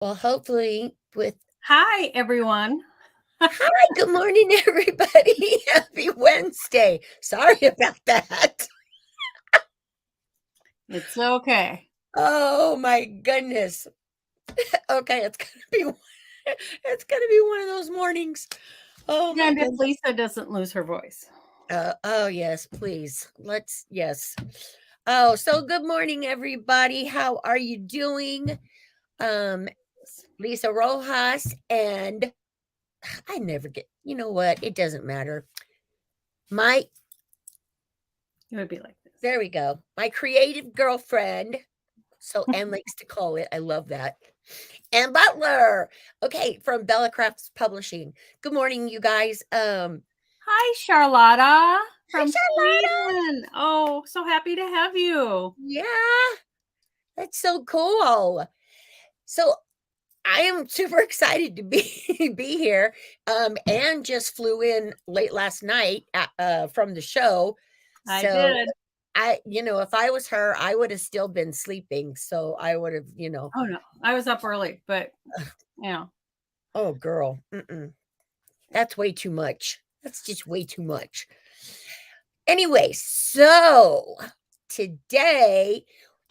Well, hopefully with Hi, everyone. Hi, good morning, everybody. Happy Wednesday. Sorry about that. It's okay. Oh my goodness. Okay, it's gonna be one of those mornings. Oh my And if goodness. Lisa doesn't lose her voice. Oh yes, please. Yes. Oh, so good morning, everybody. How are you doing? Um, Lisa Rojas, and I never get, you know what? It doesn't matter. My It would be like this. There we go. My creative girlfriend, so Ann likes to call it. I love that. Ann Butler. Okay, from Bella Crafts Publishing. Good morning, you guys. Hi, Charlotta Hi from Charlotta. Sweden. Oh, so happy to have you. Yeah, that's so cool. So I am super excited to be be here. Ann just flew in late last night from the show. I So did. if I was her, I would have still been sleeping. So I would have, Oh, no. I was up early, but yeah. oh, girl, that's way too much. That's just way too much. Anyway, so today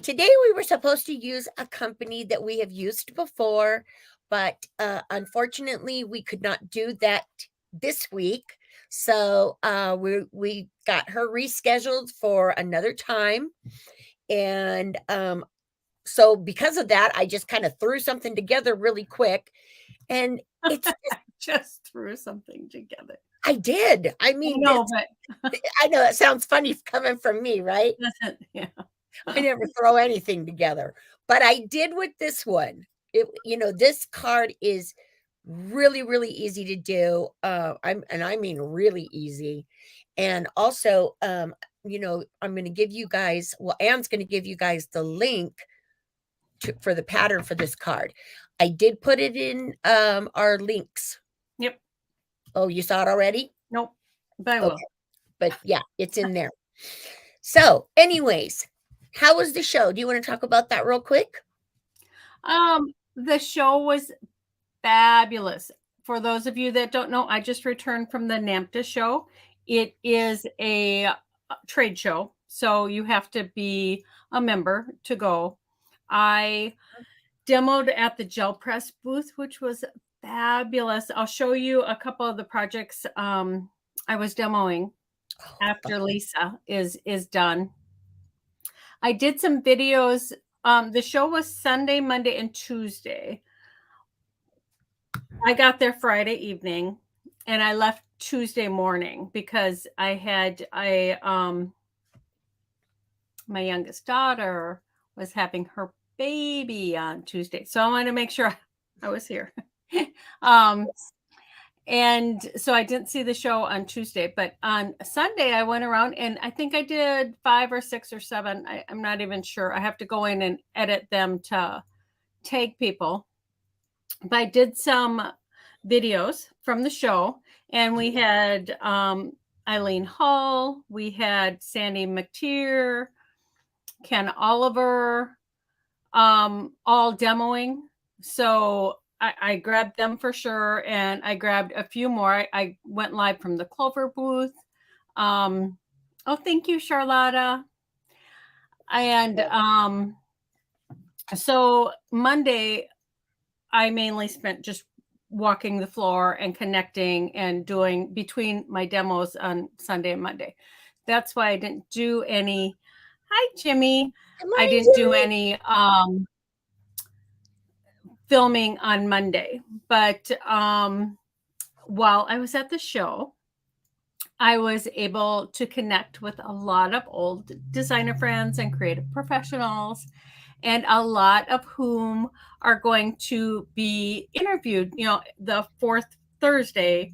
today we were supposed to use a company that we have used before, but unfortunately we could not do that this week. So we got her rescheduled for another time, and so because of that, I just kind of threw something together really quick, and it's Just threw something together. I did. I I mean, this know, but I know it sounds funny coming from me, right? doesn't, yeah. I never throw anything together, but I did with this one. This card is really, really easy to do. I mean really easy. And also, I'm going to give you guys, well, Anne's going to give you guys the link for the pattern for this card. I did put it in our links. Yep. Oh, you saw it already? Nope. But I will. Okay. But yeah, it's in there. So, anyways, how was the show? Do you want to talk about that real quick? The show was fabulous. For those of you that don't know, I just returned from the NAMTA show. It is a trade show, so you have to be a member to go. I demoed at the gel press booth, which was fabulous. I'll show you a couple of the projects I was demoing Oh, after Lisa is done. I did some videos. The show was Sunday, Monday, and Tuesday. I got there Friday evening and I left Tuesday morning because my youngest daughter was having her baby on Tuesday. So I wanted to make sure I was here. um and so I didn't see the show on Tuesday, but on Sunday I went around and I think I did 5 or 6 or 7. I'm not even sure. I have to go in and edit them to tag people. But I did some videos from the show, and we had Eileen Hull, we had Sandy McTeer, Ken Oliver, all demoing. So I grabbed them for sure, and I grabbed a few more. I went live from the Clover booth. Oh, thank you, Charlotta. And so Monday, I mainly spent just walking the floor and connecting and doing between my demos on Sunday and Monday. That's why I didn't do any. Hi, Jimmy. good I morning, didn't do Jimmy. any filming on Monday. But while I was at the show, I was able to connect with a lot of old designer friends and creative professionals, and a lot of whom are going to be interviewed. The fourth Thursday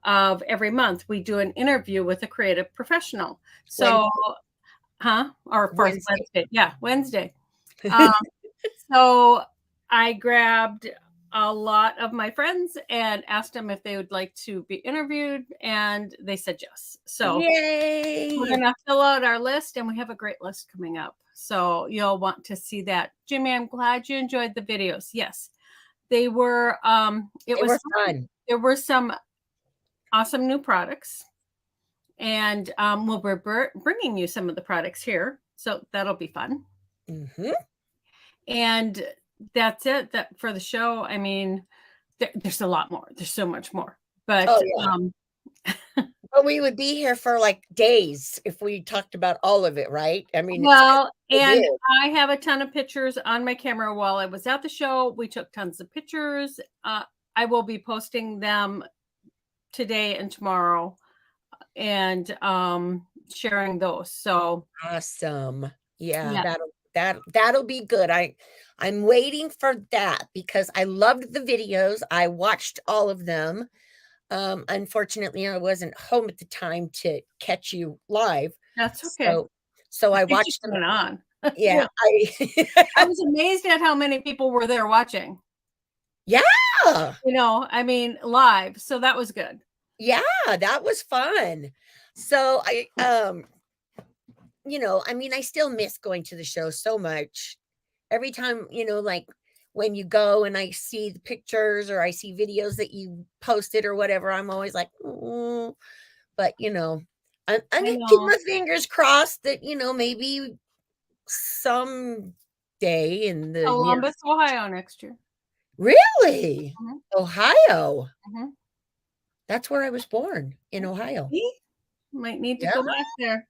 of every month, we do an interview with a creative professional. So, Wednesday. or fourth Wednesday. Wednesday. Yeah, Wednesday. Um, so I grabbed a lot of my friends and asked them if they would like to be interviewed, and they said yes. So we're Yay! going to fill out our list, and we have a great list coming up. So you'll want to see that. Jimmy, I'm glad you enjoyed the videos. Yes. They were, They were fun. there were some awesome new products. And we'll be bringing you some of the products here. So that'll be fun. Mm-hmm. And that's it that for the show. I mean, there's a lot more. There's so much more. But Oh, yeah. Well, we would be here for like days if we talked about all of it, right? I mean, well, it's and big. I have a ton of pictures on my camera while I was at the show. We took tons of pictures. I will be posting them today and tomorrow and sharing those. So Awesome. Yeah, yeah, that'll be good. I'm waiting for that because I loved the videos. I watched all of them. Unfortunately, I wasn't home at the time to catch you live. that's okay. So I The pictures watched them. went on. Yeah, I was amazed at how many people were there watching. Yeah. I mean, live. So that was good. Yeah, that was fun. So I mean, I still miss going to the show so much. Every time, like when you go and I see the pictures or I see videos that you posted or whatever, I'm always like, oh, but I'm I gonna keep know. my fingers crossed that, maybe someday in the near Columbus, Ohio next year. Really? Mhm, Ohio. mhm. That's where I was born, in Ohio. See? Might need to Yeah. go back there.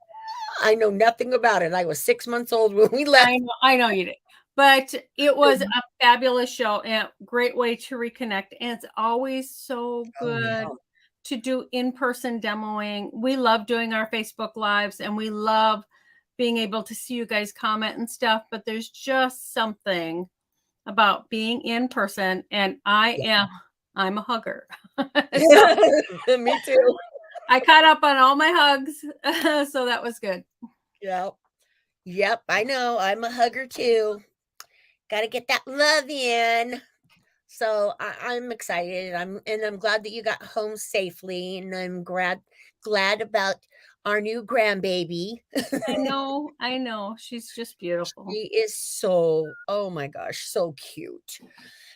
I know nothing about it. I was 6 months old when we left. I know you did. But it was a fabulous show and great way to reconnect. And it's always so Oh, yeah. good to do in-person demoing. We love doing our Facebook lives and we love being able to see you guys comment and stuff, but there's just something about being in person, and I'm a hugger. So Me too. I caught up on all my hugs, so that was good. Yep. Yep, I know. I'm a hugger too. Gotta get that love in. So I'm excited. I'm glad that you got home safely, and I'm glad about our new grandbaby. I know. She's just beautiful. She is so, oh my gosh, so cute.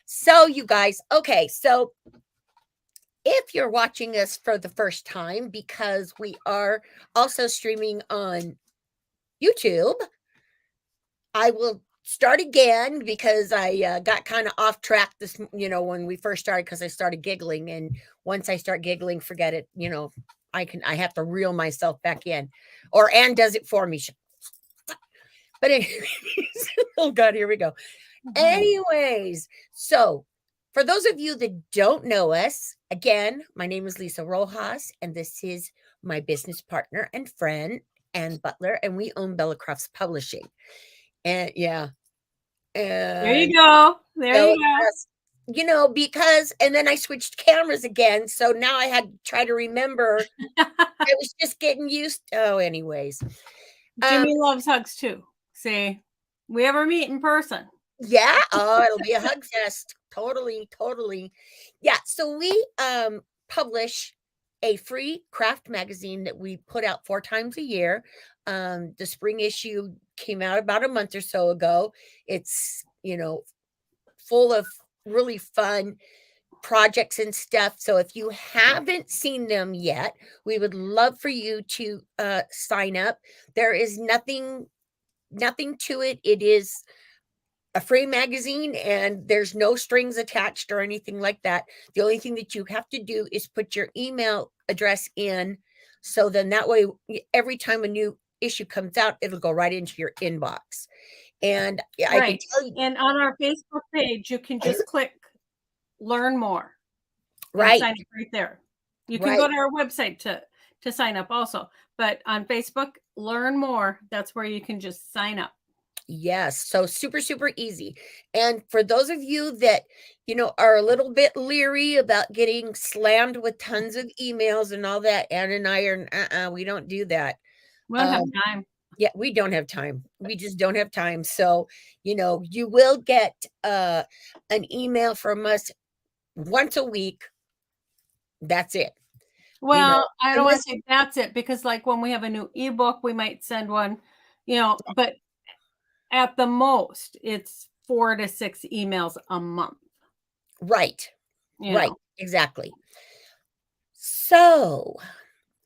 So you guys, okay, so if you're watching us for the first time, because we are also streaming on YouTube, I will start again because I got kind of off track when we first started because I started giggling. And once I start giggling, forget it. I have to reel myself back in, or Anne does it for me. But anyways, oh God, here we go. Anyways, so for those of you that don't know us, again, my name is Lisa Rojas, and this is my business partner and friend, Ann Butler, and we own Bella Crofts Publishing. And yeah. There you And go. There you go. Because, and then I switched cameras again. So now I had to try to remember. I was just getting used. Oh, anyways. Jimmy loves hugs too. See, we ever meet in person? Yeah. Oh, it'll be a hug fest. Totally, totally. Yeah. So we publish a free craft magazine that we put out 4 times a year. The spring issue came out about a month or so ago. It's, full of really fun projects and stuff. So if you haven't seen them yet, we would love for you to sign up. There is nothing to it. It is a free magazine and there's no strings attached or anything like that. The only thing that you have to do is put your email address in. So then that way, every time a new issue comes out, it'll go right into your inbox. And I can tell you, and on our Facebook page, you can just click learn more. right, sign up right there. You can go to our website to sign up also, but on Facebook, learn more. That's where you can just sign up. Yes. So super, super easy. And for those of you that, are a little bit leery about getting slammed with tons of emails and all that, Ann and I are, we don't do that. We don't have time. Yeah, we don't have time. We just don't have time. So, you will get an email from us once a week. That's it. Well, I don't want to say that's it because like when we have a new ebook, we might send one, but at the most it's 4 to 6 emails a month. Right. you Right. know. Exactly. So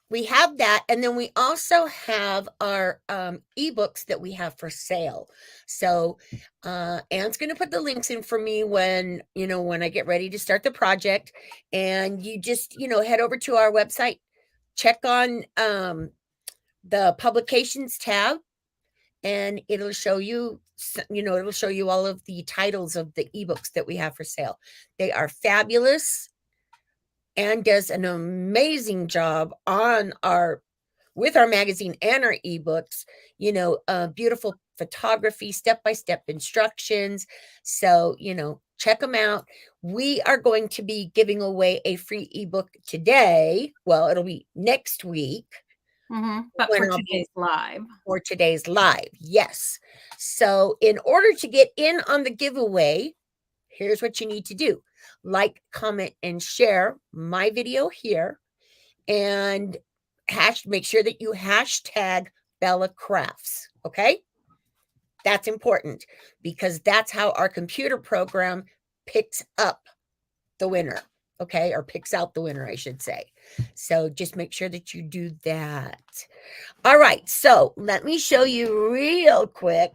we have that, and then we also have our ebooks that we have for sale. So Anne's going to put the links in for me when when I get ready to start the project, and you just head over to our website, check on the publications tab, and it'll show you all of the titles of the ebooks that we have for sale. They are fabulous. Anne does an amazing job with our magazine and our ebooks, beautiful photography, step-by-step instructions. So, check them out. We are going to be giving away a free ebook today. Well, it'll be next week. But when for I'll be today's live. For today's live. Yes. So in order to get in on the giveaway, here's what you need to do. Like, comment, and share my video here, and make sure that you hashtag Bella Crafts. Okay. That's important because that's how our computer program picks up the winner. Okay. Or picks out the winner, I should say. So just make sure that you do that. All right. So let me show you real quick,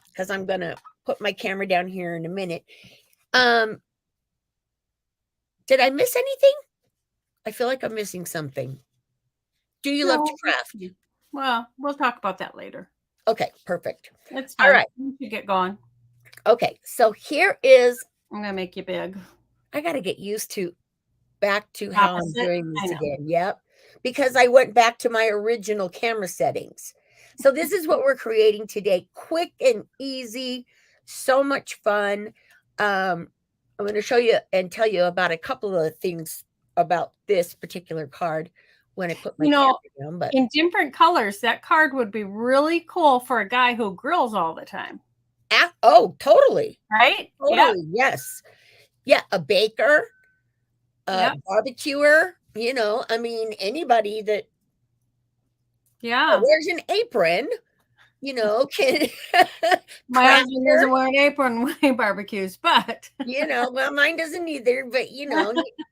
because I'm going to put my camera down here in a minute. Did I miss anything? I feel like I'm missing something. Do you love to craft? Well, we'll talk about that later. Okay, perfect. It's All fine. right. You should get going. Okay, so here is. I'm gonna make you big. I got to get used to back to how I'm doing I this know. again. Yep, because I went back to my original camera settings. So this is what we're creating today. Quick and easy, so much fun. I'm going to show you and tell you about a couple of things about this particular card when I put my camera down. But in different colors, that card would be really cool for a guy who grills all the time. Oh, totally. Right? Totally. Yeah. Yes. Yeah. A baker, a barbecuer, I mean, anybody that wears an apron, can. My husband doesn't wear an apron when he barbecues, but well, mine doesn't either, but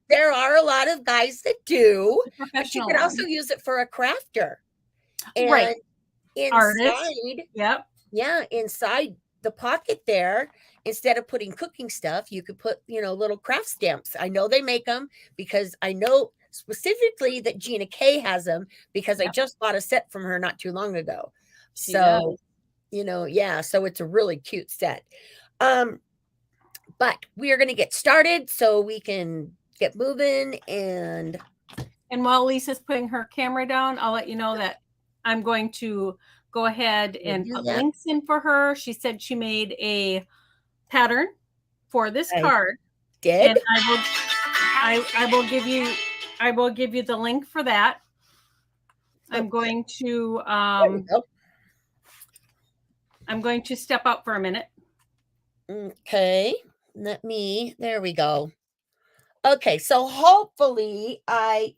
there are a lot of guys that do. But you can also use it for a crafter. And right. inside, yep. Yeah, inside the pocket there, instead of putting cooking stuff, you could put, little craft stamps. I know they make them because I know specifically that Gina K has them, because I just bought a set from her not too long ago. So, yeah, so it's a really cute set. But we are going to get started so we can get moving. And while Lisa's putting her camera down, I'll let you know that I'm going to go ahead and put links in for her. She said she made a pattern for this card. And I will give you the link for that. I'm going to step up for a minute. Okay. There we go. Okay, so hopefully I'm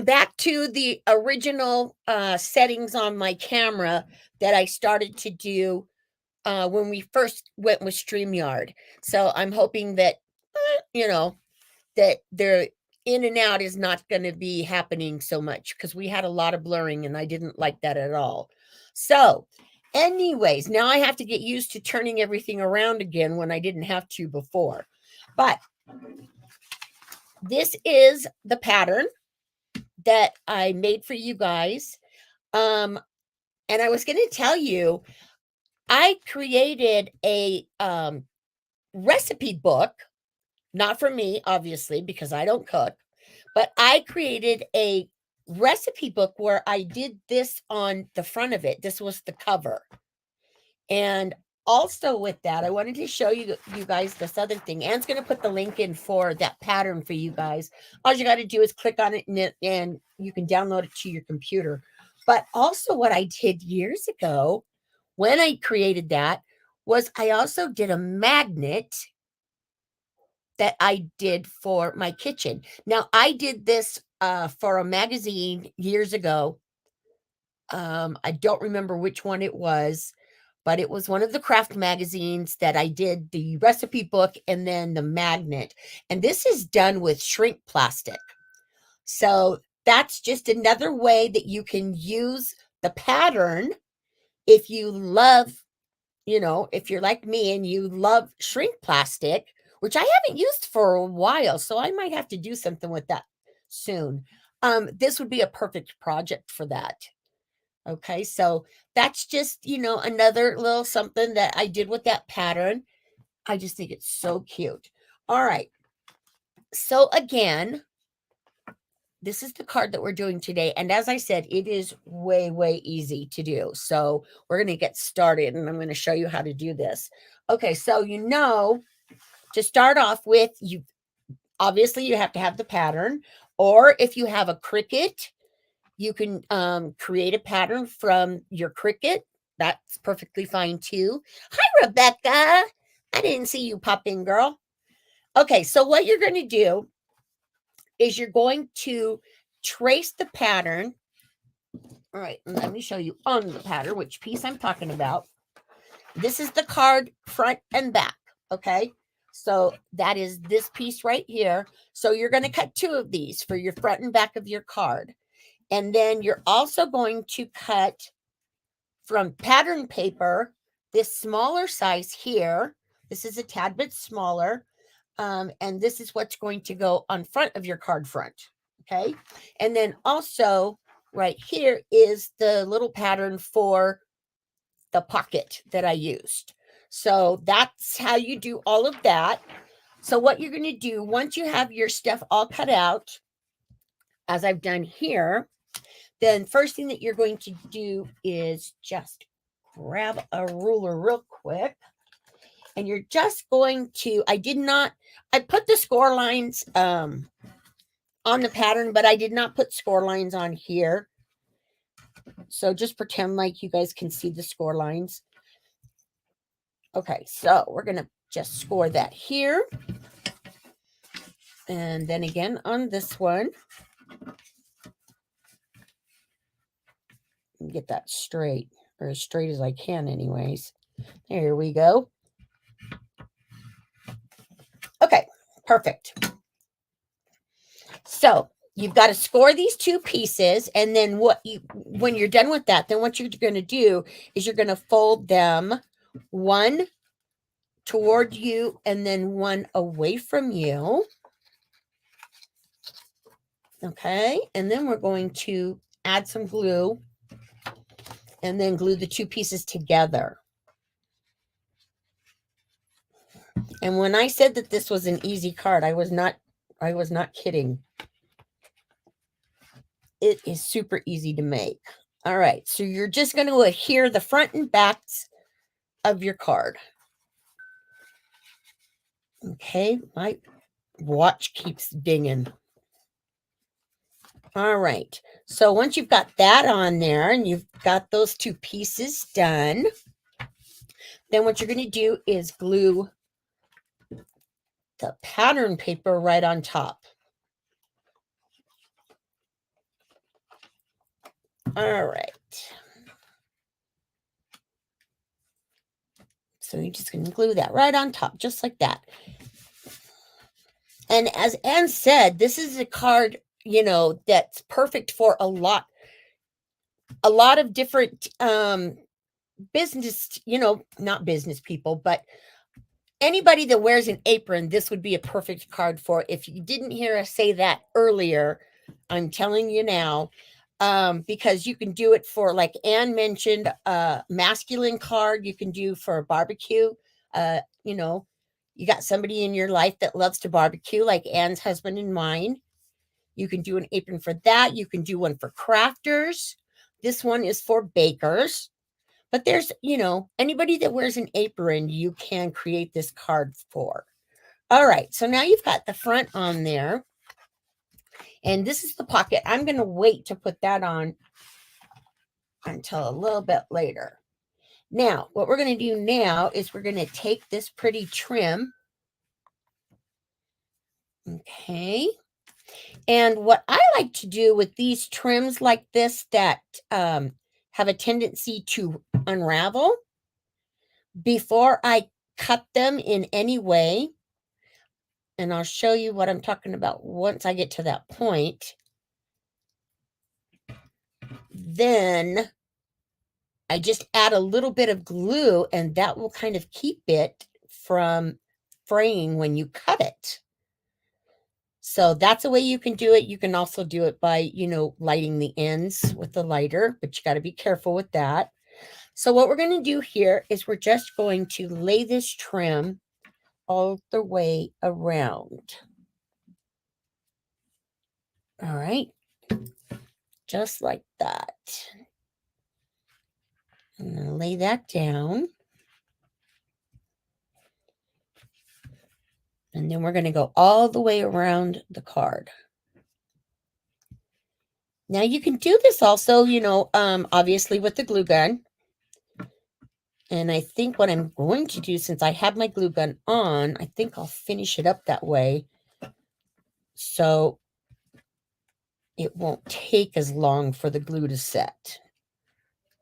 back to the original settings on my camera that I started to do when we first went with StreamYard. So I'm hoping that, that their in and out is not going to be happening so much, because we had a lot of blurring and I didn't like that at all. So anyways, now I have to get used to turning everything around again when I didn't have to before. But this is the pattern that I made for you guys. And I was going to tell you, I created a recipe book, not for me, obviously, because I don't cook, but I created a recipe book where I did this on the front of it. This was the cover. And also with that, I wanted to show you guys this other thing. Anne's going to put the link in for that pattern for you guys. All you got to do is click on it, and you can download it to your computer. But also what I did years ago when I created that was I also did a magnet that I did for my kitchen. Now, I did this for a magazine years ago. I don't remember which one it was, but it was one of the craft magazines that I did the recipe book and then the magnet. And this is done with shrink plastic. So that's just another way that you can use the pattern if you love, if you're like me and you love shrink plastic, which I haven't used for a while, so I might have to do something with that soon. This would be a perfect project for that. Okay, so that's just, another little something that I did with that pattern. I just think it's so cute. All right. So again, this is the card that we're doing today. And as I said, it is way, way easy to do. So we're going to get started and I'm going to show you how to do this. Okay, so to start off with, obviously you have to have the pattern, or if you have a Cricut, you can create a pattern from your Cricut. That's perfectly fine too. Hi, Rebecca. I didn't see you pop in, girl. Okay, so what you're going to do is you're going to trace the pattern. All right, let me show you on the pattern which piece I'm talking about. This is the card front and back, okay? So that is this piece right here. So you're going to cut 2 of these for your front and back of your card. And then you're also going to cut from pattern paper, this smaller size here. This is a tad bit smaller. And this is what's going to go on front of your card front. Okay. And then also right here is the little pattern for the pocket that I used. So that's how you do all of that. So what you're going to do once you have your stuff all cut out, as I've done here, then first thing that you're going to do is just grab a ruler real quick. And you're just going to, I put the score lines on the pattern, but I did not put score lines on here. So just pretend like you guys can see the score lines. Okay, so we're going to just score that here. And then again on this one. Get that straight, or as straight as I can anyways. There we go. Okay, perfect. So you've got to score these 2 pieces, and then when you're done with that, then what you're going to do is you're going to fold them one toward you and then one away from you. Okay, and then we're going to add some glue and then glue the 2 pieces together. And when I said that this was an easy card, I was not kidding. It is super easy to make. All right, so you're just going to adhere the front and backs of your card. Okay, my watch keeps dinging. All right, so once you've got that on there and you've got those 2 pieces done, then what you're going to do is glue the pattern paper right on top. All right. So you're just going to glue that right on top, just like that. And as Anne said, this is a card, that's perfect for a lot of different business, not business people, but anybody that wears an apron, this would be a perfect card for. If you didn't hear us say that earlier, I'm telling you now, because you can do it for, like Anne mentioned, a masculine card. You can do for a barbecue. You got somebody in your life that loves to barbecue, like Anne's husband and mine. You can do an apron for that. You can do one for crafters. This one is for bakers. But there's, anybody that wears an apron, you can create this card for. All right, so now you've got the front on there. And this is the pocket. I'm going to wait to put that on until a little bit later. Now, what we're going to do now is we're going to take this pretty trim. Okay. And what I like to do with these trims like this that have a tendency to unravel before I cut them in any way, and I'll show you what I'm talking about once I get to that point, then I just add a little bit of glue, and that will kind of keep it from fraying when you cut it. So that's a way you can do it. You can also do it by, lighting the ends with the lighter, but you got to be careful with that. So what we're going to do here is we're just going to lay this trim all the way around. All right. Just like that. I'm going to lay that down. And then we're going to go all the way around the card. Now you can do this also, obviously with the glue gun. And I think what I'm going to do, since I have my glue gun on, I think I'll finish it up that way. So it won't take as long for the glue to set.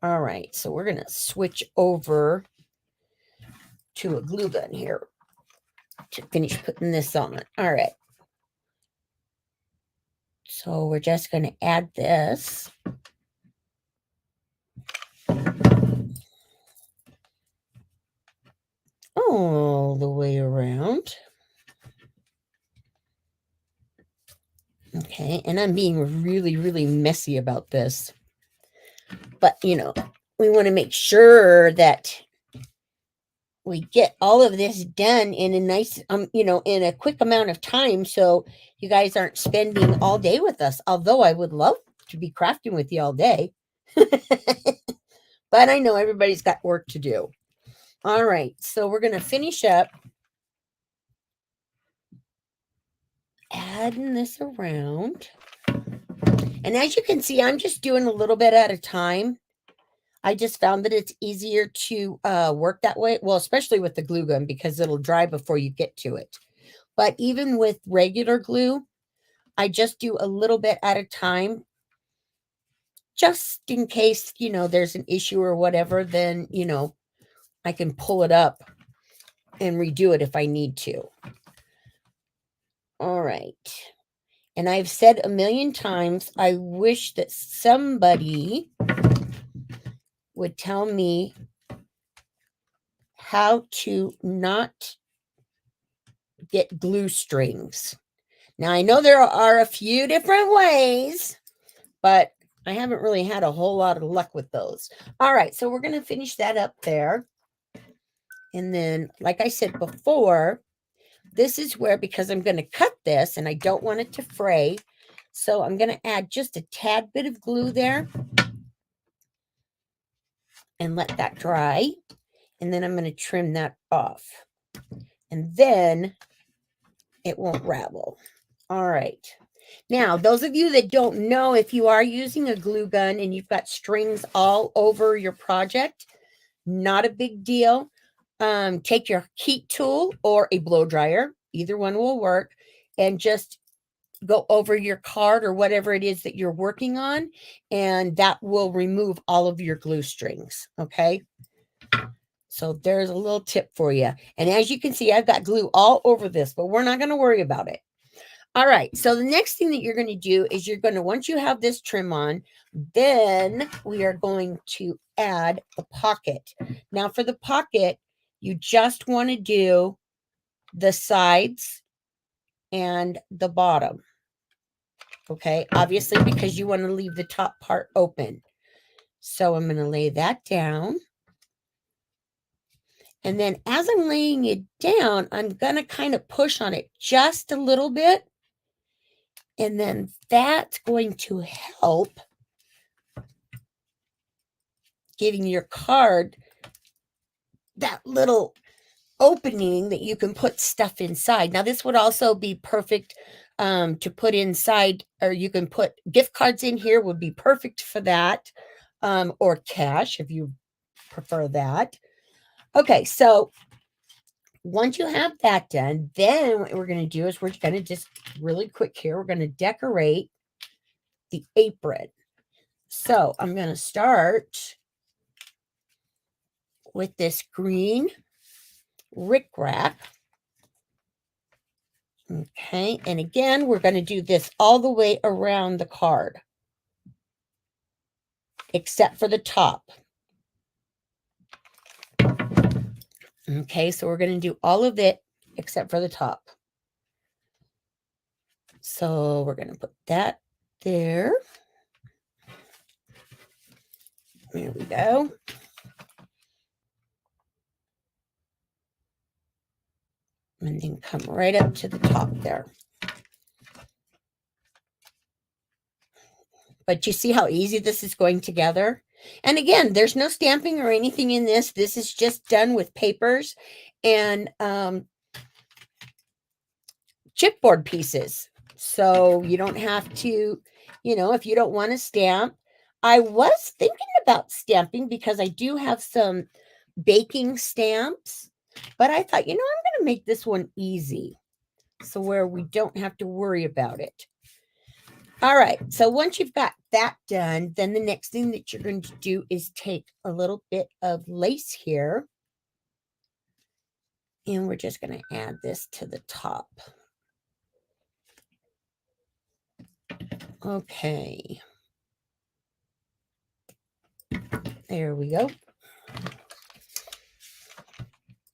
All right, so we're going to switch over to a glue gun here to finish putting this on. All right. So we're just going to add this. All the way around. Okay, and I'm being really, really messy about this. But, we want to make sure that we get all of this done in a nice, in a quick amount of time, so you guys aren't spending all day with us. Although I would love to be crafting with you all day. But I know everybody's got work to do. All right, so we're going to finish up adding this around. And as you can see, I'm just doing a little bit at a time. I just found that it's easier to work that way. Well, especially with the glue gun, because it'll dry before you get to it. But even with regular glue, I just do a little bit at a time. Just in case, there's an issue or whatever, then, I can pull it up and redo it if I need to. All right. And I've said a million times, I wish that somebody would tell me how to not get glue strings. Now, I know there are a few different ways, but I haven't really had a whole lot of luck with those. All right, so we're going to finish that up there. And then, like I said before, this is where, because I'm going to cut this and I don't want it to fray, so I'm going to add just a tad bit of glue there and let that dry. And then I'm going to trim that off. And then it won't ravel. All right. Now, those of you that don't know, if you are using a glue gun and you've got strings all over your project, not a big deal. Take your heat tool or a blow dryer, either one will work, and just go over your card or whatever it is that you're working on, and that will remove all of your glue strings, okay? So there's a little tip for you. And as you can see, I've got glue all over this, but we're not going to worry about it. All right, so the next thing that you're going to do is once you have this trim on, then we are going to add the pocket. Now for the pocket, you just want to do the sides and the bottom. Okay, obviously because you want to leave the top part open. So I'm going to lay that down. And then as I'm laying it down, I'm going to kind of push on it just a little bit. And then that's going to help giving your card that little opening that you can put stuff inside. Now, this would also be perfect to put inside, or you can put gift cards in here, would be perfect for that, or cash if you prefer that. Okay, so once you have that done, then what we're going to do is we're going to just really quick here, we're going to decorate the apron. So I'm going to start with this green rickrack. Okay, and again, we're going to do this all the way around the card, except for the top. Okay, so we're going to do all of it except for the top. So we're going to put that there. There we go. And then come right up to the top there. But you see how easy this is going together? And again, there's no stamping or anything in this. This is just done with papers and chipboard pieces. So you don't have to, if you don't want to stamp. I was thinking about stamping because I do have some baking stamps, but I thought, I'm going to make this one easy so where we don't have to worry about it. All right, so once you've got that done, then the next thing that you're going to do is take a little bit of lace here, and we're just going to add this to the top. Okay. There we go.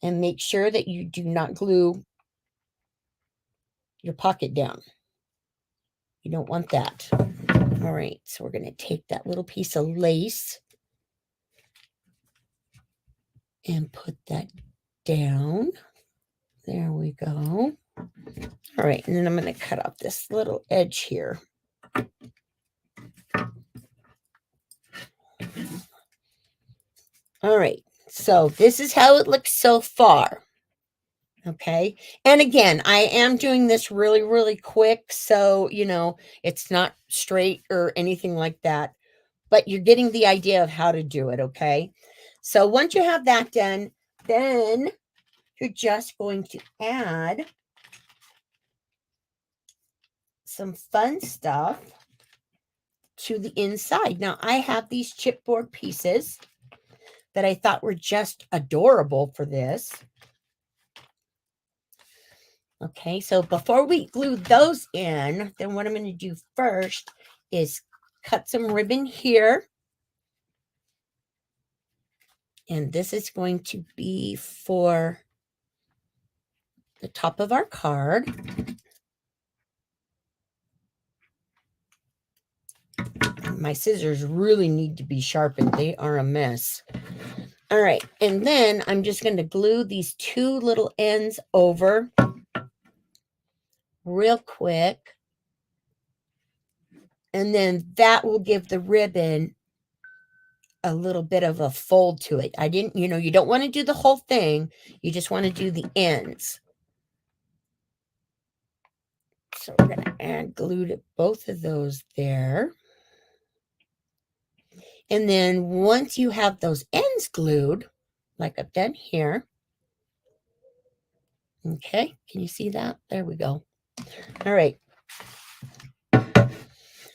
And make sure that you do not glue your pocket down. You don't want that. All right, so we're going to take that little piece of lace and put that down. There we go. All right, and then I'm going to cut off this little edge here. All right, so this is how it looks so far. Okay, and again, I am doing this really, really quick, so, it's not straight or anything like that, but you're getting the idea of how to do it, okay? So once you have that done, then you're just going to add some fun stuff to the inside. Now, I have these chipboard pieces that I thought were just adorable for this. Okay, so before we glue those in, then what I'm going to do first is cut some ribbon here. And this is going to be for the top of our card. My scissors really need to be sharpened. They are a mess. All right, and then I'm just going to glue these two little ends over real quick. And then that will give the ribbon a little bit of a fold to it. You don't want to do the whole thing. You just want to do the ends. So we're going to add glue to both of those there. And then once you have those ends glued, like I've done here. Okay, can you see that? There we go. All right.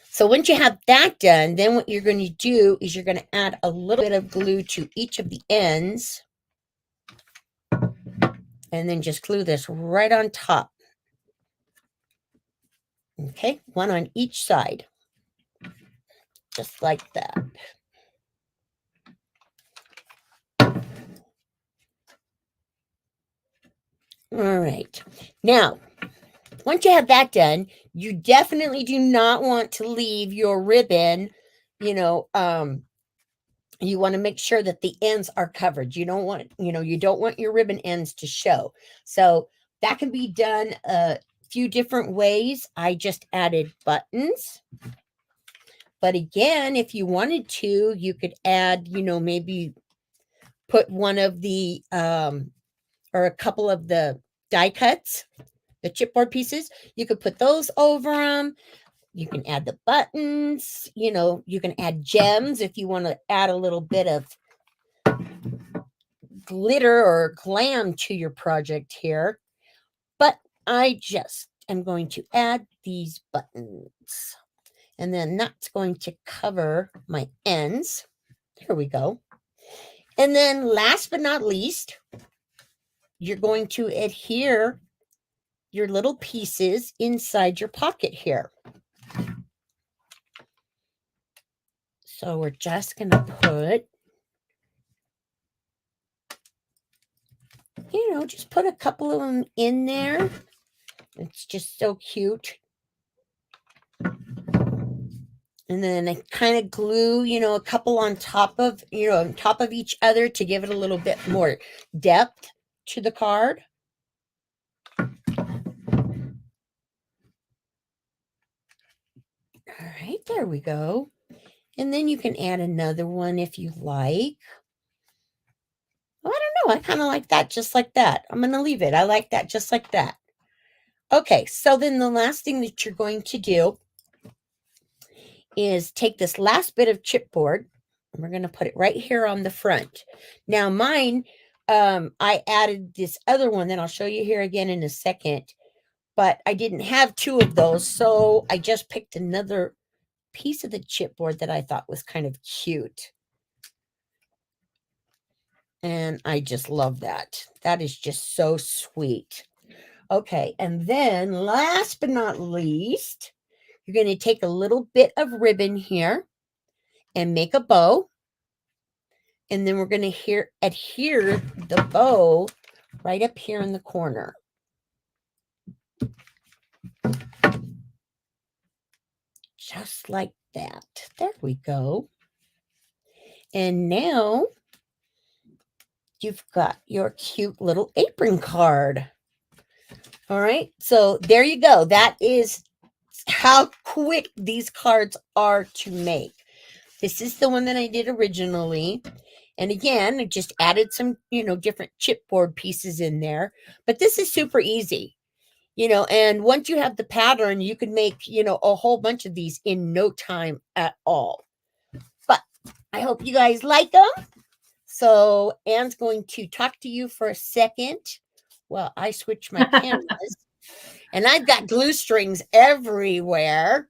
So once you have that done, then what you're going to do is you're going to add a little bit of glue to each of the ends. And then just glue this right on top. Okay, one on each side. Just like that. All right. Now, once you have that done, you definitely do not want to leave your ribbon, you want to make sure that the ends are covered. You don't want, you don't want your ribbon ends to show. So that can be done a few different ways. I just added buttons. But again, if you wanted to, you could add, maybe put one of the, or a couple of the die cuts, the chipboard pieces. You could put those over them. You can add the buttons, you can add gems if you want to add a little bit of glitter or glam to your project here. But I just am going to add these buttons. And then that's going to cover my ends. There we go. And then last but not least, you're going to adhere your little pieces inside your pocket here. So we're just going to put, just put a couple of them in there. It's just so cute. And then I kind of glue, a couple on top of, on top of each other to give it a little bit more depth to the card. All right, there we go. And then you can add another one if you like. Oh, I don't know. I kind of like that just like that. I'm going to leave it. I like that just like that. Okay, so then the last thing that you're going to do is take this last bit of chipboard and we're going to put it right here on the front. Now mine, I added this other one that I'll show you here again in a second, but I didn't have two of those, so I just picked another piece of the chipboard that I thought was kind of cute. And I just love that. That is just so sweet. Okay, and then last but not least, you're going to take a little bit of ribbon here and make a bow. And then we're going to adhere the bow right up here in the corner. Just like that. There we go. And now you've got your cute little apron card. All right, so there you go. That is how quick these cards are to make. This is the one that I did originally. And again, I just added some, different chipboard pieces in there. But this is super easy, and once you have the pattern, you can make, a whole bunch of these in no time at all. But I hope you guys like them. So Anne's going to talk to you for a second. Well, I switched my cameras. And I've got glue strings everywhere.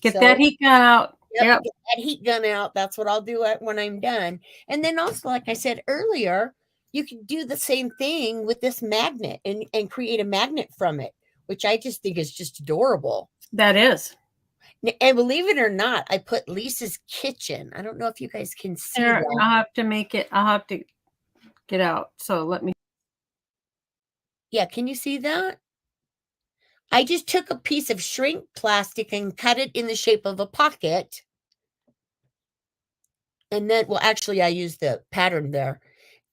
Get that heat gun out. Yep. Get that heat gun out. That's what I'll do when I'm done. And then also, like I said earlier, you can do the same thing with this magnet and create a magnet from it, which I just think is just adorable. That is. And believe it or not, I put Lisa's Kitchen. I don't know if you guys can see that. I'll have to make it. I'll have to get out. So let me. Yeah, can you see that? I just took a piece of shrink plastic and cut it in the shape of a pocket. And then, well, actually, I used the pattern there.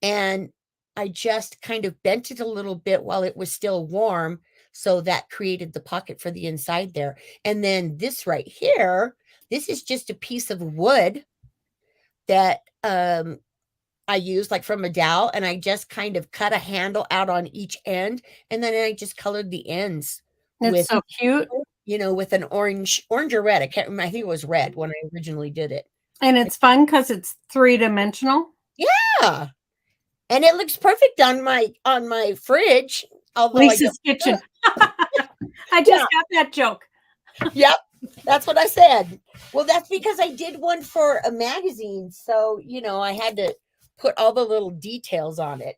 And I just kind of bent it a little bit while it was still warm. So that created the pocket for the inside there. And then this right here, this is just a piece of wood that I used like from a dowel. And I just kind of cut a handle out on each end. And then I just colored the ends. It's so cute. With an orange or red. I can't remember. I think it was red when I originally did it. And it's fun because it's 3-dimensional. Yeah. And it looks perfect on my fridge. Lisa's Kitchen. I just got that joke. Yep. That's what I said. Well, that's because I did one for a magazine. So, I had to put all the little details on it.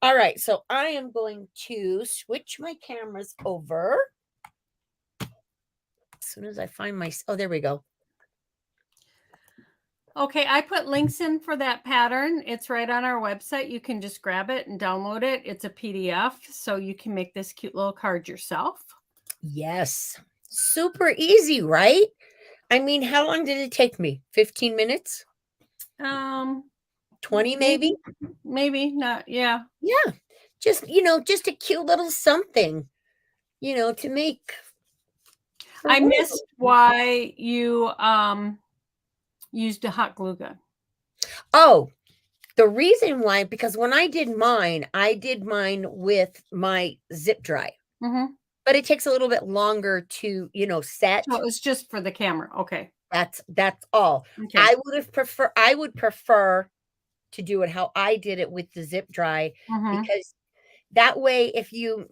All right. So I am going to switch my cameras over. As soon as I find there we go. Okay, I put links in for that pattern. It's right on our website. You can just grab it and download it. It's a PDF, so you can make this cute little card yourself. Yes. Super easy, right? I mean, how long did it take me? 15 minutes? 20 maybe? Maybe not. Yeah. Yeah. Just, just a cute little something, to make. I missed why you used a hot glue gun. Oh, the reason why, because when I did mine with my zip dry. Mm-hmm. But it takes a little bit longer to, set. So it was just for the camera. Okay. That's all. Okay. I would prefer to do it how I did it with the zip dry, because that way, if you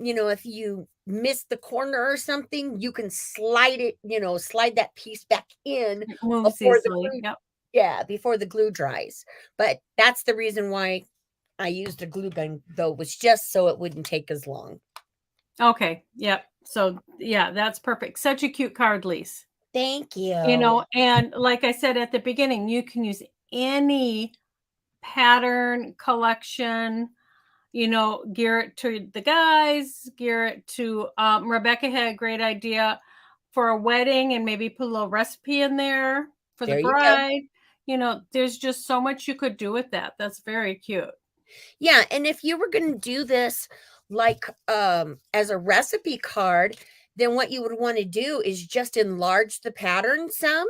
miss the corner or something, you can slide it, slide that piece back in. It moves easily. Yep. Yeah, before the glue dries. But that's the reason why I used a glue gun, though, was just so it wouldn't take as long. Okay. Yep. So yeah, that's perfect. Such a cute card, Lise. Thank You you. know, and like I said at the beginning, you can use any pattern collection, you know, gear it to the guys, gear it to Rebecca had a great idea for a wedding and maybe put a little recipe in there for the There you go. bride. You know, there's just so much you could do with that. That's very cute. Yeah, and if you were gonna do this, like, as a recipe card, then what you would wanna do is just enlarge the pattern some,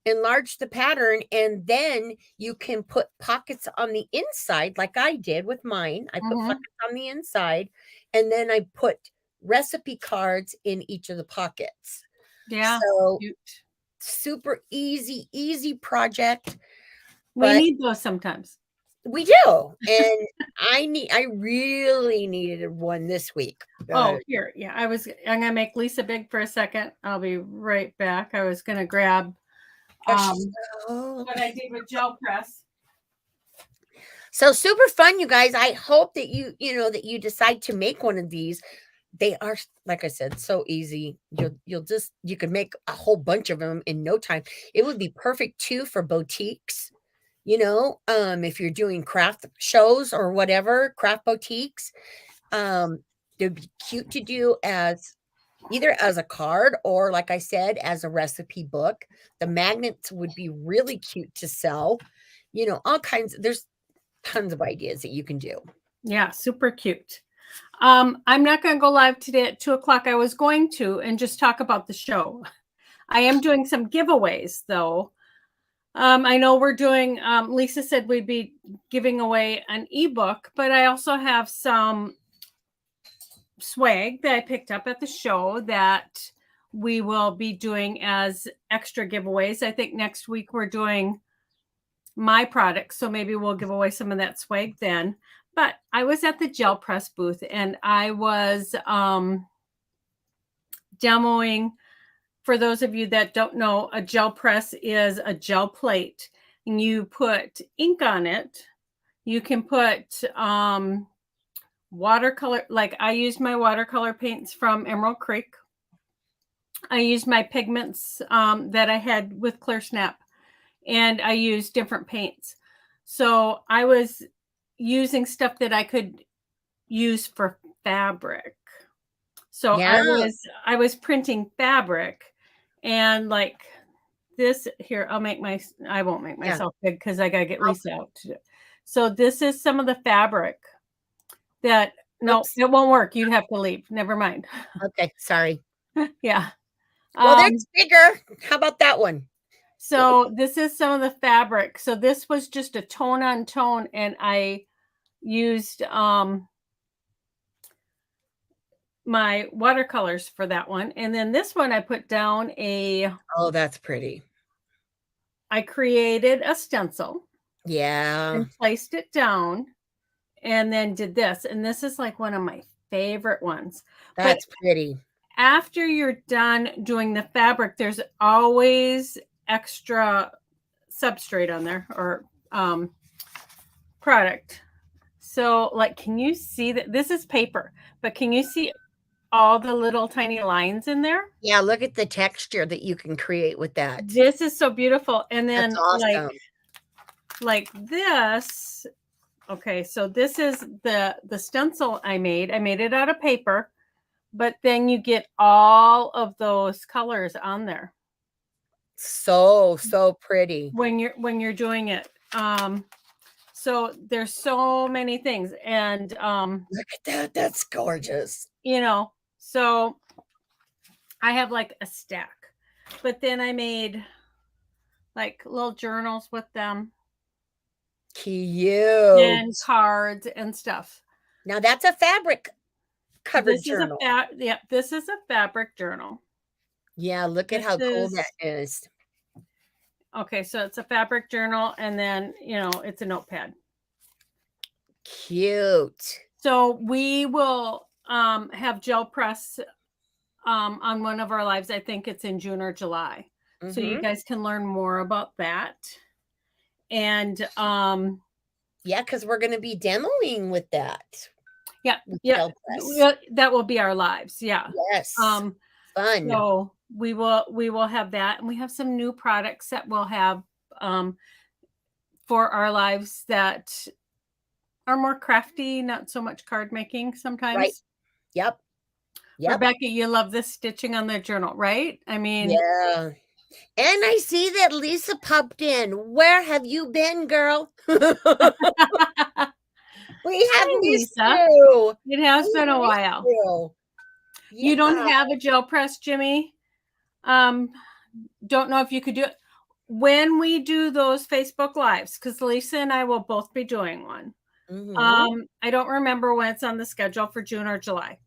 enlarge the pattern, and then you can put pockets on the inside like I did with mine. I put Hmm. pockets on the inside, and then I put recipe cards in each of the pockets. Yeah. So, Cute. super easy project, We but need those sometimes. we do, and I really needed one this week. Oh, here. Yeah, I'm gonna make Lisa big for a second. I'll be right back. I was gonna grab So what I did with gel press. so super fun, you guys. I hope that that you decide to make one of these. They are, like I said, so easy. You could make a whole bunch of them in no time. It would be perfect too for boutiques, if you're doing craft shows or whatever, craft boutiques. They'd be cute to do as either as a card or, like I said, as a recipe book. The magnets would be really cute to sell. All kinds. There's tons of ideas that you can do. Yeah, super cute. I'm not going to go live today at 2 o'clock. I was going to and just talk about the show. I am doing some giveaways though. I know we're doing, Lisa said we'd be giving away an ebook, but I also have some swag that I picked up at the show that we will be doing as extra giveaways. I think next week we're doing my products, so maybe we'll give away some of that swag then. But I was at the gel press booth and I was demoing. For those of you that don't know, a gel press is a gel plate and you put ink on it. You can put watercolor, like I used my watercolor paints from Emerald Creek. I used my pigments that I had with Clear Snap, and I used different paints. So I was using stuff that I could use for fabric. So Yeah. I was printing fabric, and like this here, I won't make Yeah. myself big because I gotta get Lisa out to do. So this is some of the fabric that no, Oops. it won't work. You'd have to leave. Never mind. Okay. Sorry. Yeah. Well, that's bigger. How about that one? So this is some of the fabric. So this was just a tone on tone, and I used my watercolors for that one. And then this one I put down Oh, that's pretty. I created a stencil Yeah. and placed it down and then did this. And this is like one of my favorite ones. But That's pretty. after you're done doing the fabric, there's always extra substrate on there or product. So like, can you see that this is paper, but can you see all the little tiny lines in there? Yeah, look at the texture that you can create with that. This is so beautiful. And then That's awesome. like this. Okay, so this is the stencil I made. I made it out of paper, but then you get all of those colors on there. So pretty. When you're doing it. So there's so many things. And Look at that. That's gorgeous. So I have like a stack. But then I made like little journals with them. Cute. And cards and stuff. Now that's a fabric covered journal. This is a fabric journal. Yeah, look at how cool that is. Okay, so it's a fabric journal, and then it's a notepad. Cute. So we will have gel press on one of our lives. I think it's in June or July. So you guys can learn more about that. And Yeah, because we're going to be demoing with that. yeah, With yeah, gel press. that will be our lives. Yeah. Yes. Um, Fun. so we will have that, and we have some new products that we'll have for our lives that are more crafty, not so much card making sometimes. Right. Yep. Yep. Rebecca, you love this stitching on the journal, right? I mean, Yeah. And I see that Lisa popped in. Where have you been, girl? We have Hi, missed Lisa. you. It has We been a missed while. you. You don't Yeah. have a gel press, Jimmy? Don't know if you could do it. When we do those Facebook Lives, because Lisa and I will both be doing one. Mhm. I don't remember when it's on the schedule for June or July.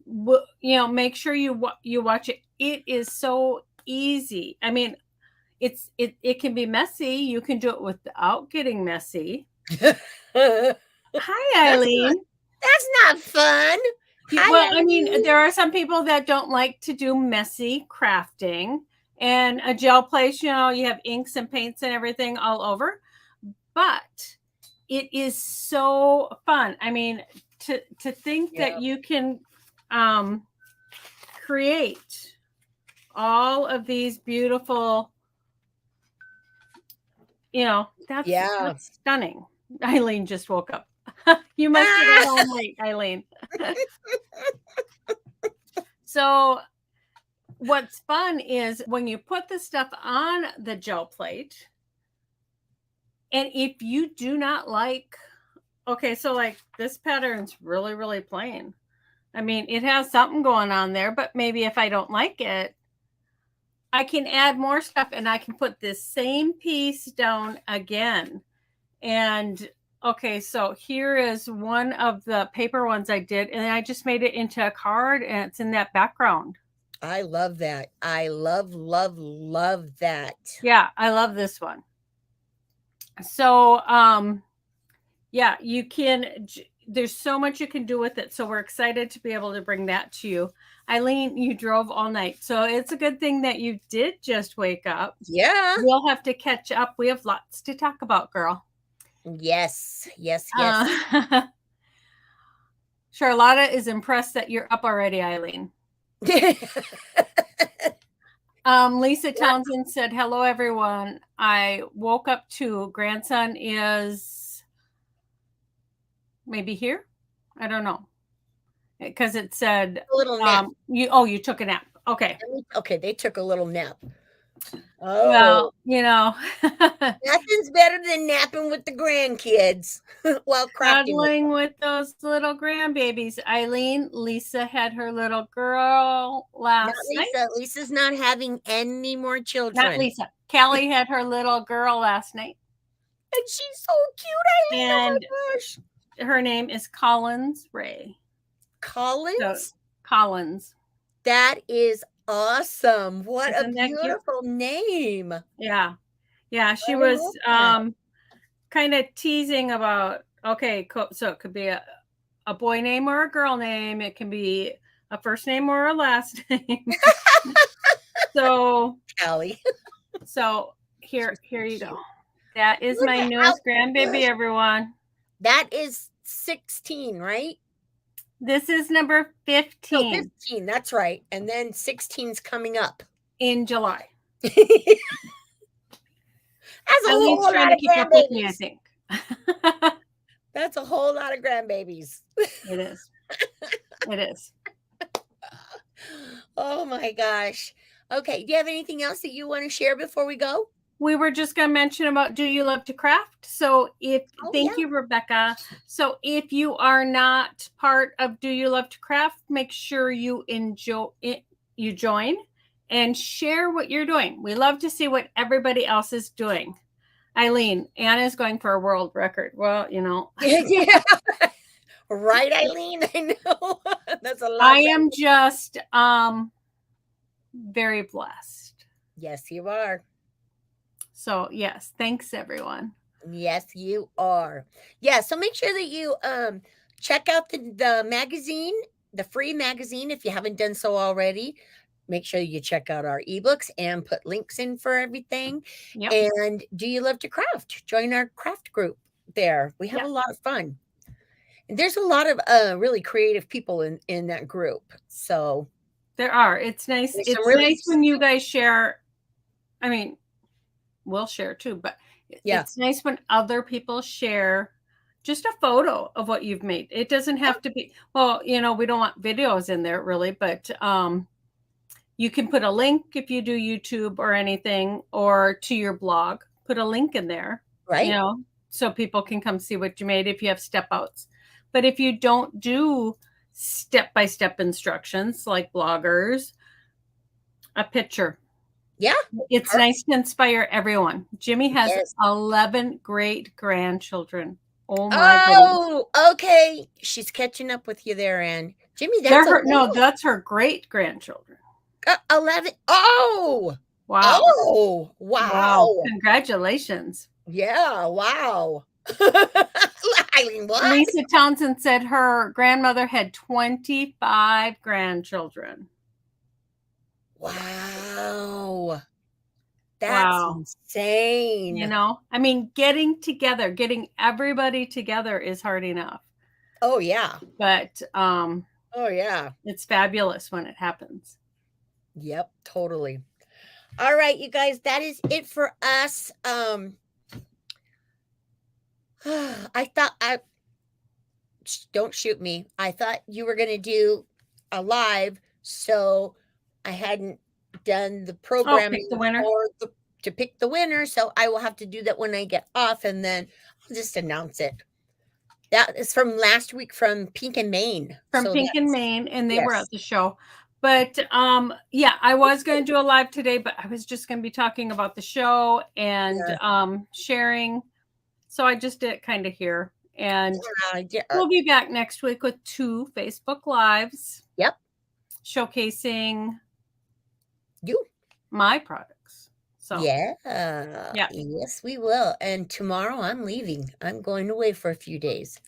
Make sure you watch it. It is so easy. I mean, it can be messy. You can do it without getting messy. Hi, Eileen. That's not fun. Hi, I mean, Eileen. there are some people that don't like to do messy crafting, and a gel place, you have inks and paints and everything all over, but it is so fun. I mean, to think that you can create all of these beautiful, that's stunning. Eileen just woke up. You must have got home late, Eileen. So what's fun is when you put the stuff on the gel plate, and if you do not like, okay, so like this pattern's really, really plain. I mean, it has something going on there, but maybe if I don't like it, I can add more stuff and I can put this same piece down again. And okay, so here is one of the paper ones I did, and I just made it into a card, and it's in that background. I love that. I love, love, love that. Yeah, I love this one. So, yeah, you can, there's so much you can do with it. So we're excited to be able to bring that to you. Eileen, you drove all night. So it's a good thing that you did just wake up. Yeah. We'll have to catch up. We have lots to talk about, girl. Yes. Charlotta is impressed that you're up already, Eileen. Lisa Townsend said, hello, everyone. I woke up too. Grandson is maybe here. I don't know. Because it said a little nap. You took a nap. Okay. Okay, they took a little nap. Oh. Well, nothing's better than napping with the grandkids while cuddling with those little grandbabies. Eileen, Lisa had her little girl last night. Lisa's not having any more children. Not Lisa. Callie had her little girl last night. And she's so cute, Eileen. And oh my gosh. Her name is Collins Ray. Collins? So, Collins. That is awesome. What a beautiful name. Yeah. Yeah, she was kind of teasing about, okay, so it could be a boy name or a girl name. It can be a first name or a last name. So, Callie. So here you go. That is my newest grandbaby, everyone. That is 16, right? This is number 15. No, 15, that's right. And then 16's coming up. In July. That's a whole lot of grandbabies. I think. That's a whole lot of grandbabies. It is. It is. Oh my gosh. Okay, do you have anything else that you want to share before we go? We were just going to mention about Do You Love to Craft? So thank you, Rebecca. So if you are not part of Do You Love to Craft, make sure you join and share what you're doing. We love to see what everybody else is doing. Eileen, Anna's going for a world record. Well, Yeah. Right, Eileen? I know. That's a lot. I am just very blessed. Yes, you are. So, yes, thanks, everyone. Yes, you are. Yeah, so make sure that you check out the magazine, the free magazine, if you haven't done so already. make sure you check out our ebooks and put links in for everything. Yep. And do you love to craft? Join our craft group there. We have Yep. a lot of fun. And there's a lot of really creative people in that group. So There are. It's nice. there's some It's really nice when you guys share. I mean, we'll share too, but yeah. it's nice when other people share just a photo of what you've made. It doesn't have to be, well, we don't want videos in there really, but you can put a link if you do YouTube or anything, or to your blog, put a link in there, Right. so people can come see what you made if you have step outs. But if you don't do step-by-step instructions like bloggers, a picture. Yeah. It's nice to inspire everyone. Jimmy has Yes. 11 great grandchildren. Oh my goodness. Oh, okay. She's catching up with you there, Ann. Jimmy, that's that's her great grandchildren. 11. Oh, Wow. oh, wow. Congratulations. Yeah, wow. Eileen, what? Lisa Townsend said her grandmother had 25 grandchildren. Wow. That's insane. I mean, getting everybody together is hard enough. Oh, yeah. But oh, yeah. It's fabulous when it happens. Yep, totally. All right, you guys, that is it for us. I thought don't shoot me. I thought you were going to do a live, so I hadn't done the programming pick the winner. to pick the winner, so I will have to do that when I get off, and then I'll just announce it. That is from last week from Pink and Maine. From Pink and Maine, and they were at the show. But yeah, I was going to do a live today, but I was just going to be talking about the show and sharing. So I just did it kind of here. And we'll be back next week with 2 Facebook Lives. Yep. Showcasing my products. So yeah. Yes, we will. And tomorrow I'm leaving. I'm going away for a few days.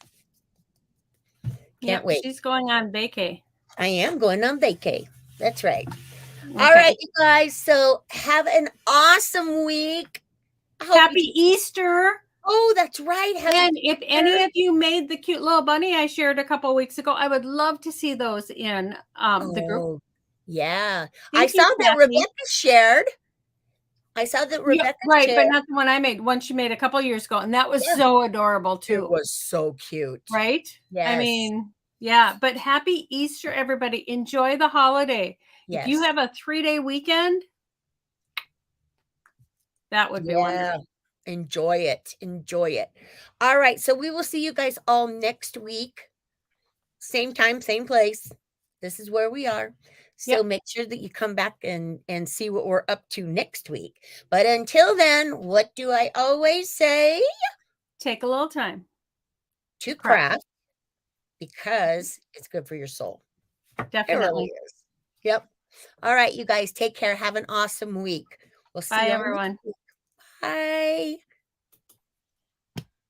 Can't wait. She's going on vacay. I am going on vacay. That's right. Okay. All right, you guys. So have an awesome week. Happy Easter. Oh, that's right. And if any of you made the cute little bunny I shared a couple of weeks ago, I would love to see those in the group. Yeah. I saw that Rebecca shared. Shared. But not the one I made. One she made a couple of years ago. And that was so adorable too. It was so cute. Right? Yes. I mean, yeah. But happy Easter, everybody. Enjoy the holiday. Yes. If you have a 3-day weekend, that would be wonderful. Enjoy it. Enjoy it. All right. So we will see you guys all next week. Same time, same place. This is where we are. So make sure that you come back and see what we're up to next week. But until then, what do I always say? Take a little time to craft because it's good for your soul. Definitely. It really is. Yep. All right, you guys, take care. Have an awesome week. We'll see you everyone. Bye.